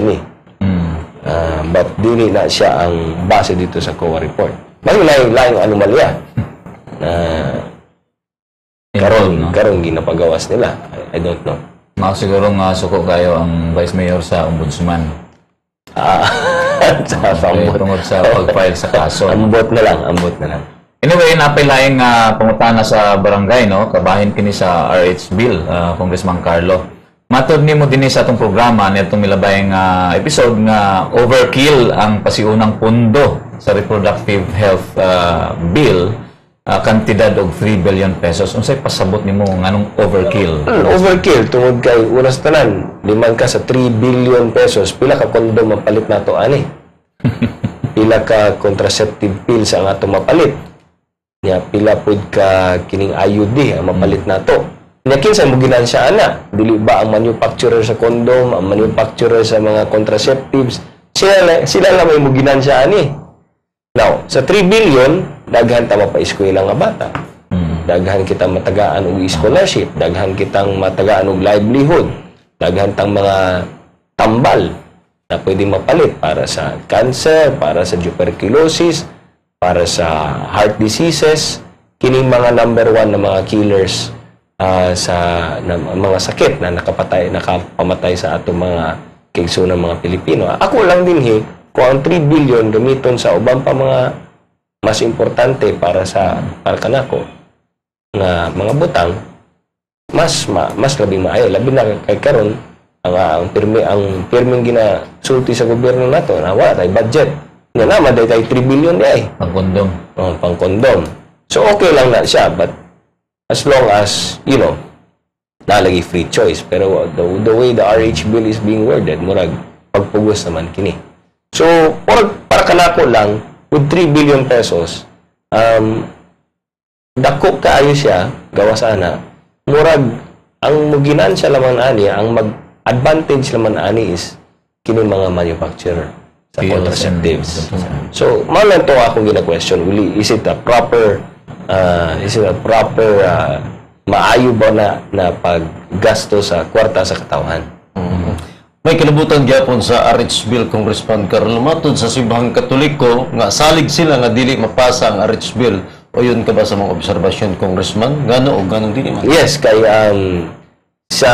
ni. But dili na siya ang base dito sa COA report. May laing anomalya na karon ginapagawas nila. I don't know. Siguro nga suko kayo ang Vice Mayor sa Ombudsman. Tungkol sa pag-file sa kaso. Ambot na lang. Anyway, napilaing pangutana sa barangay, no? Kabahin kini sa RH Bill, Congressman Carlo. Matod nimo dinhi sa atong programa nitong milabayng episode nga overkill ang pasiunang pondo sa reproductive health bill, kantidad og 3 billion pesos. Unsay pasabot nimo nganong overkill? Overkill tungod kay unas tanan, liman ka sa 3 billion pesos, pila ka kondom mapalit nato ani? Pila ka contraceptive pills ang ato mapalit? Nya pila pud ka kining IUD ang mapalit nato? Nya kinsa mo ginansya ana? Dili ba ang manufacturer sa kondom, ang manufacturer sa mga contraceptives, sila lang may mo ginansya ani? Now, sa 3 billion, daghan ta mapa-eskwela nga bata. Daghan kita matagaan og scholarship, daghan kitang matagaan og livelihood, daghan tang mga tambal na pwede mapalit para sa cancer, para sa tuberculosis, para sa heart diseases, kining mga number 1 na mga killers sa mga sakit na nakapamatay sa atong mga kaigsunan mga Pilipino. Ako lang din kung ang 3 billion gamiton sa ubang pa mga mas importante para kanako nga mga butang, mas labing maayo. Labi na kay karon ang pirming ginasulti sa gobyerno nato na wala tay budget. Nga naman day tay 3 billion ay pang-kondom. Pang-kondom. So okay lang na siya, but as long as, nalagi free choice. Pero the way the RH bill is being worded, murag pagpugos naman kini. So, para kanako lang, with 3 billion pesos, dako kaayo siya, gawa sana, murag, ang muginan siya laman ani, ang mag-advantage laman ani is kini mga manufacturer sa contraceptives. So, malang to akong gina-question, is it a proper maayo ba na paggasto sa kwarta sa katawhan? May kalabutan gyapon sa RH Bill, Congressman Carlo. Matod sa Simbahang Katoliko nga salig sila nga dili mapasa ang RH Bill. O yun ka ba sa mga obserbasyon, Congressman? Gano o ganong dili man? Yes, kay sa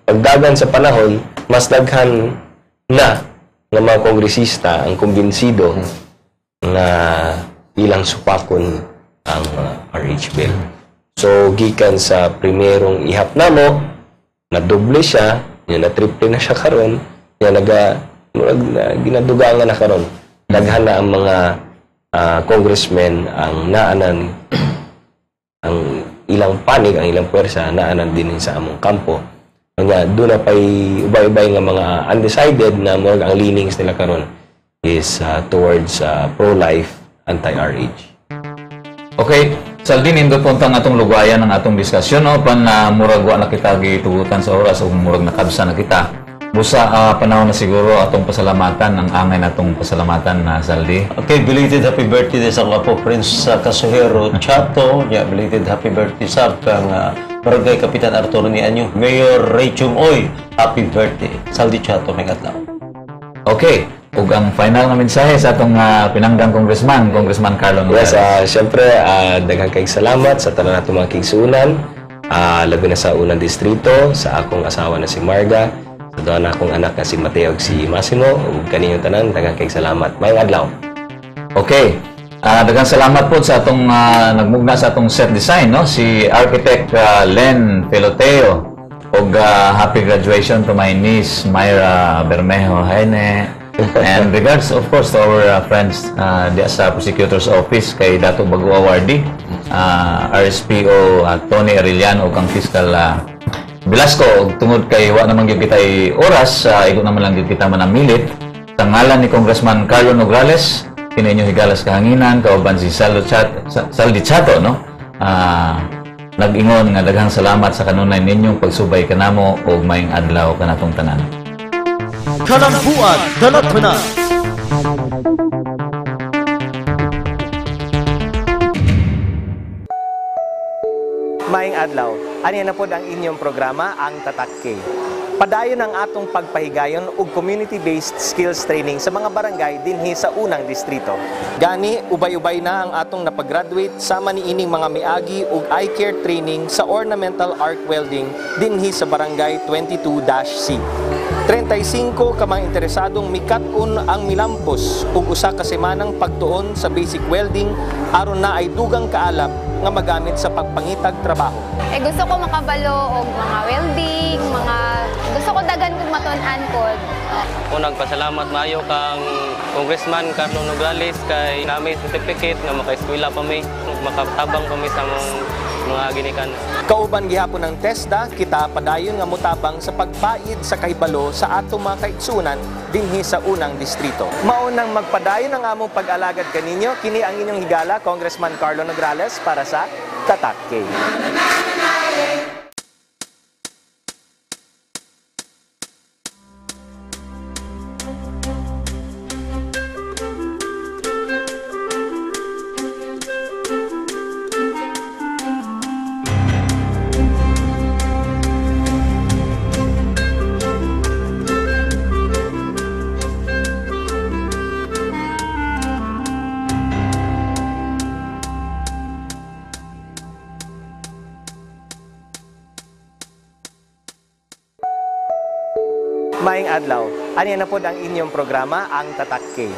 pagdagan sa panahon, mas daghan na ng mga kongresista ang kumbinsido na ilang supakon ang RH Bill. So, gikan sa primerong ihap namo, na doble siya, na triple na siya karon, ginadugangan na karon. Daghan na ang mga congressmen ang naanan, ang ilang panig, ang ilang puwersa, naanan din sa among kampo. Doon na pa'y ubay-ubay nga mga undecided na ang leanings nila karon is towards pro-life, anti-RH. Okay, Saldin, indot punta ng atong lugayan ng atong diskusyon, no? Murag wa na kita gitugutan sa oras o murag nakabsa na kita. Busa panahon na siguro atong pasalamatan, ang angay natong pasalamatan na Saldi. Okay, belated happy birthday sa Lapo Prince Casuhero Chato. Belated happy birthday sa kang Barangay Kapitan Arturo ni Anyo. Mayor Rachel Oy, happy birthday. Saldi Chato, may adlaw. Okay, ug ang final na mensahe sa atong pinanggang Congressman Carlo Nogales. Yes, syempre, daghang kayong salamat sa tanan natong mga kaigsunan. Labi na sa unang distrito, sa akong asawa na si Marga, sa doon akong anak na si Mateo ug si Massimo, ug kaninyong tanan, daghang kayong salamat. Mayong adlaw. Okay. Daghang salamat po sa atong nagmugna sa atong set design, no? Si Architect Len Peloteo. Og happy graduation to my niece Myra Bermejo Haine. And regards, of course, to our friends sa Prosecutor's Office kay Dato Bago Awardee, RSPO Tony Arellano ug ang Fiscal Velasco. Og tungod kay wa naman gyud kitay oras, igo naman lang gyud kita manamilit. Sa ngalan ni Congressman Carlo Nogales, kininyo higalas kahanginan, kauban si Saldi Chato, no? Nag-ingon nga daghang salamat sa kanunay ninyong pagsubay kanamo og maayong adlaw kanatong tanan. Kalambuan, Dalatana. Maayong adlaw. Ani na pod ang inyong programa, ang Tatak K. Padayon ang atong pagpahigayon og community-based skills training sa mga barangay dinhi sa unang distrito. Gani, ubay-ubay na ang atong napagraduate sama niining mga miagi og eye care training sa ornamental arc welding dinhi sa barangay 22-C. 35 ka mga interesadong mikat-on ang milampos ug usa ka semanang pagtuon sa basic welding aron na ay dugang kaalap nga magamit sa pagpangitag trabaho. Gusto ko makabalo og mga welding, gusto ko dagan kog matun-an pod. Unang pasalamat maayo kang Congressman Carlo Nograles kay namay certificate nga maka-eskwela pa may makatabang kami sa mga ginikan. Kauban gihapon ng TESDA, kita padayon nga mutabang sa pagpaid sa kahibalo sa atong mga kaigsunan dinhi sa unang distrito. Maunang magpadayon ang among pag-alagad kaninyo, kini ang inyong higala, Congressman Carlo Nograles para sa Tatak K. Maayong adlaw. Ani na pod ang inyong programa, ang Tatak K.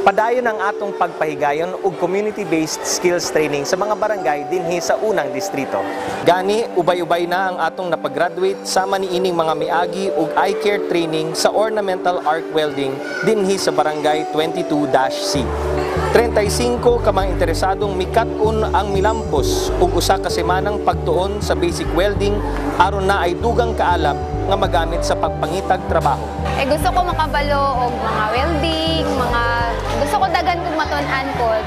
Padayon ang atong pagpahigayon og community-based skills training sa mga barangay dinhi sa unang distrito. Gani, ubay-ubay na ang atong napagraduate sama niining mga miagi og eye care training sa ornamental arc welding dinhi sa barangay 22-C. 35 ka mga interesadong mikat-on ang milampos ug usa ka semanang pagtuon sa basic welding aron na ay dugang kaalap nga magamit sa pagpangitag trabaho. Gusto ko makabalo og mga welding, gusto ko dagan kog matun-an pod.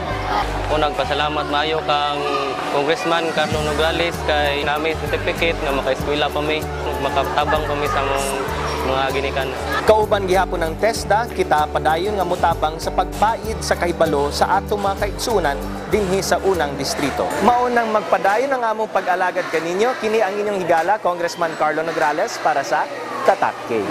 Unang pasalamat maayo kang Congressman Carlo Nograles kay namay certificate nga maka-eskwela pa may makatabang kami sa mga ginikan. Kauban gihapon ng TESDA, kita padayon nga mutabang sa pagpaid sa kahibalo sa atong mga kaigsunan dinhi sa unang distrito. Maunang magpadayon ang among pag-alagad kaninyo, kini ang inyong higala, Congressman Carlo Nograles para sa Tatak K.